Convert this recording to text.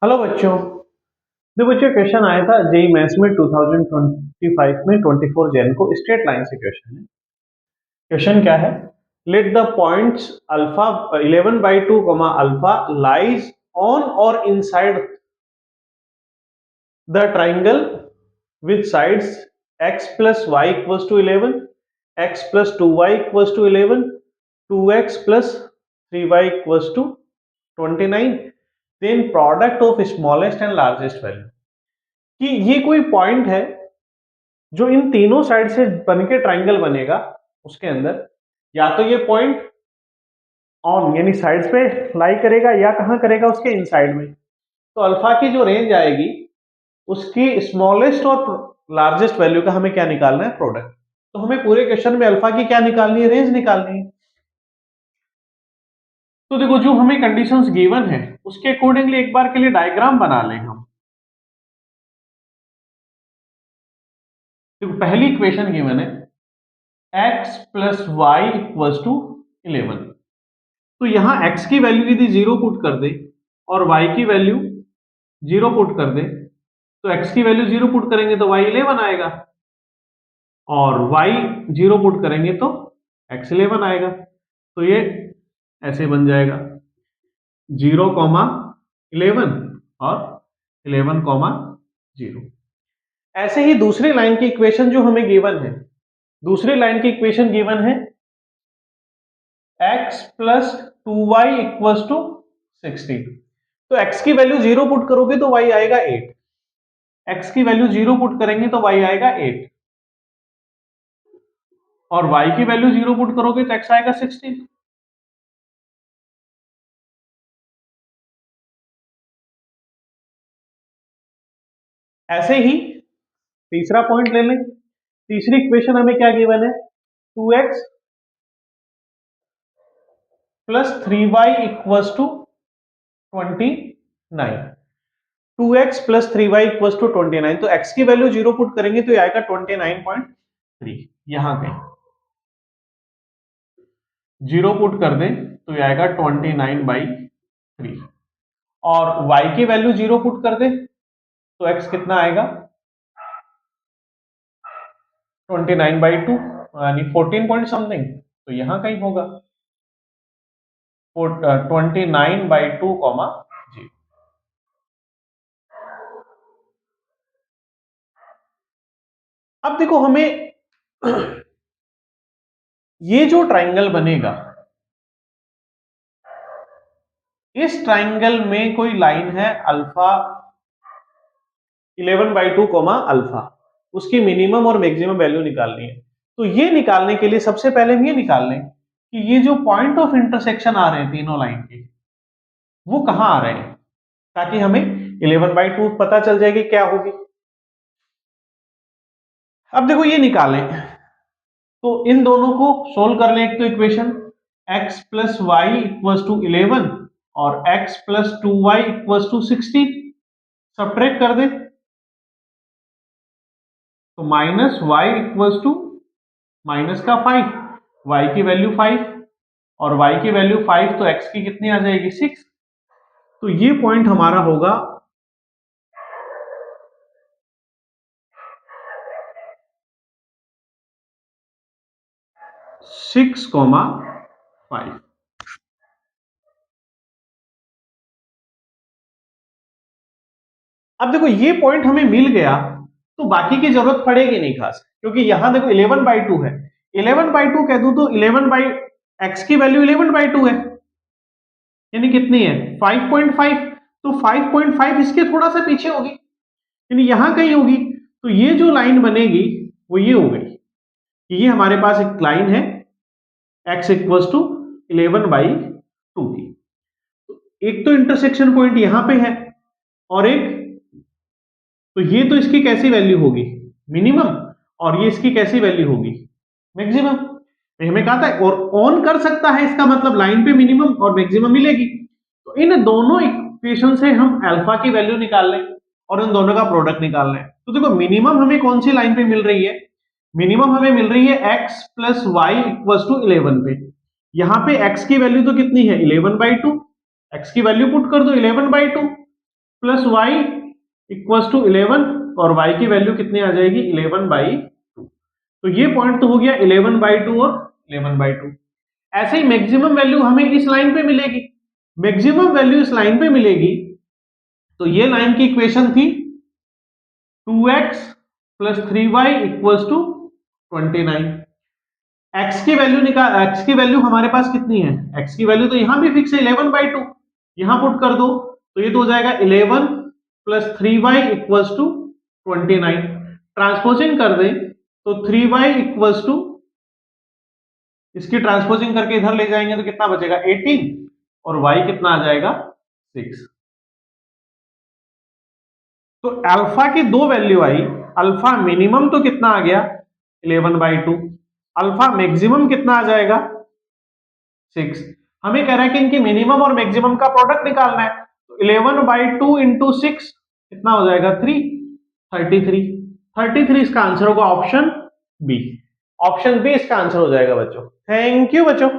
Hello बच्चों। देखो बच्चों, क्वेश्चन आया था जेई मैथ्स में 2025 में 24 जैन को स्ट्रेट लाइन से क्वेश्चन है। क्वेश्चन क्या है? Let the points alpha 11/2 alpha lies on और inside the triangle with sides x plus y equals to 11, x plus 2y equals to 11, 2x plus 3y equals to 29, then product of smallest and largest value। कि ये कोई point है जो इन तीनों side से बनके triangle बनेगा, उसके अंदर या तो ये पॉइंट ऑन यानी साइड्स पे लाई करेगा या कहां करेगा, उसके इनसाइड में। तो अल्फा की जो रेंज आएगी उसकी स्मॉलेस्ट और लार्जेस्ट वैल्यू का हमें क्या निकालना है? प्रोडक्ट। तो हमें पूरे क्वेश्चन में अल्फा की क्या निकालनी है? रेंज निकालनी है। तो देखो, जो हमें कंडीशंस गिवन है उसके अकॉर्डिंगली एक बार के लिए डायग्राम बना लें हम। देखो, पहली इक्वेशन गिवन है x plus y equals to 11। तो यहां x की वैल्यू यदि 0 पुट कर दे और y की वैल्यू 0 पुट कर दे, तो x की वैल्यू 0 पुट करेंगे तो y 11 आएगा, और y 0 पुट करेंगे तो x 11 आएगा। तो ये ऐसे बन जाएगा 0,11 और 11,0। ऐसे ही दूसरी लाइन की इक्वेशन जो हमें गिवन है, दूसरी लाइन की इक्वेशन गिवन है x plus 2y equals to 16। तो x की वैल्यू 0 पुट करोगे तो y आएगा 8, x की वैल्यू 0 पुट करेंगे तो y आएगा 8, और y की वैल्यू 0 पुट करोगे तो x आएगा 16। ऐसे ही तीसरा पॉइंट ले लें। तीसरी इक्वेशन हमें क्या गिवन है? 2x plus 3y equals to 29। 2x plus 3y equals to 29। तो x की वैल्यू 0 पुट करेंगे तो ये आएगा 29.3। यहां कहीं 0 पुट कर दें तो ये आएगा 29/3, और y की वैल्यू 0 पुट कर दे तो x कितना आएगा? 29/2 यानी 14 पॉइंट समथिंग। तो यहां कहीं होगा 29/2 0। अब देखो, हमें ये जो ट्राइंगल बनेगा, इस ट्राइंगल में कोई लाइन है अल्फा 11/2 अल्फा, उसकी मिनिमम और मैक्सिमम वैल्यू निकालनी है। तो ये निकालने के लिए सबसे पहले हम ये निकाल लें कि ये जो पॉइंट ऑफ इंटरसेक्शन आ रहे हैं तीनों लाइन के, वो कहां आ रहे हैं, ताकि हमें 11/2 पता चल जाएगी क्या होगी। अब देखो, ये निकालें तो इन दोनों को सोल्व कर लें। एक तो equation x plus y equals to 11 और x plus 2y equals to 16 subtract कर दें तो minus y equals to minus का 5, y की वैल्यू 5 और y की वैल्यू 5, तो x की कितनी आ जाएगी? 6। तो ये पॉइंट हमारा होगा 6,5। अब देखो, ये पॉइंट हमें मिल गया तो बाकी की जरूरत पड़ेगी नहीं खास, क्योंकि यहां देखो 11/2 है। 11/2 कह दूं तो 11 बाई एक्स की वैल्यू 11/2 है, यानी कितनी है? 5.5। तो 5.5 इसके थोड़ा सा पीछे होगी, यानी यहां कहीं होगी। तो ये जो लाइन बनेगी वो ये हो गई कि ये हमारे पास एक लाइन है x इक्वल्स टू 11/2 की। एक तो इंटरसेक्शन पॉइंट यहां पे है, और एक तो ये तो इसकी कैसी वैल्यू होगी? मिनिमम। और ये इसकी कैसी वैल्यू होगी? मैक्सिमम। हमें कहा था और ऑन कर सकता है, इसका मतलब लाइन पे मिनिमम और मैक्सिमम मिलेगी। तो इन दोनों इक्वेशन से हम अल्फा की वैल्यू निकाल लें और इन दोनों का प्रोडक्ट निकाल लें। तो देखो, मिनिमम हमें कौन सी लाइन पे मिल रही है? मिनिमम हमें मिल रही है x plus y equal to 11 पे। यहां पे x की वैल्यू तो कितनी है? 11/2। x की वैल्यू पुट कर दो 11/2 प्लस वाई इक्वल्स टू 11 और y की वैल्यू कितनी आ जाएगी 11/2। तो ये पॉइंट तो हो गया 11/2 और 11/2। ऐसे ही मैक्सिमम वैल्यू हमें इस लाइन पे मिलेगी, मैक्सिमम वैल्यू इस लाइन पे मिलेगी। तो ये लाइन की इक्वेशन थी 2x plus 3y equals to 29। x की वैल्यू निकाल, x की वैल्यू हमारे पास कितनी है, x की वैल्यू तो यहां भी फिक्स है 11/2, यहां पुट कर दो तो ये तो हो जाएगा 11 plus 3y equals to 29। Transposing कर दें तो 3y इक्वल्स टू, इसकी ट्रांसपोजिंग करके इधर ले जाएंगे तो कितना बचेगा 18 और y कितना आ जाएगा 6। तो अल्फा की दो वैल्यू आई, अल्फा मिनिमम तो कितना आ गया 11/2, अल्फा मैक्सिमम कितना आ जाएगा 6। हमें कह रहा है कि इनकी मिनिमम और मैक्सिमम का प्रोडक्ट निकालना है, तो 11/2 इंटू 6 कितना हो जाएगा 3, 33 इसका आंसर होगा ऑप्शन बी। ऑप्शन बी इसका आंसर हो जाएगा बच्चों। थैंक यू बच्चों।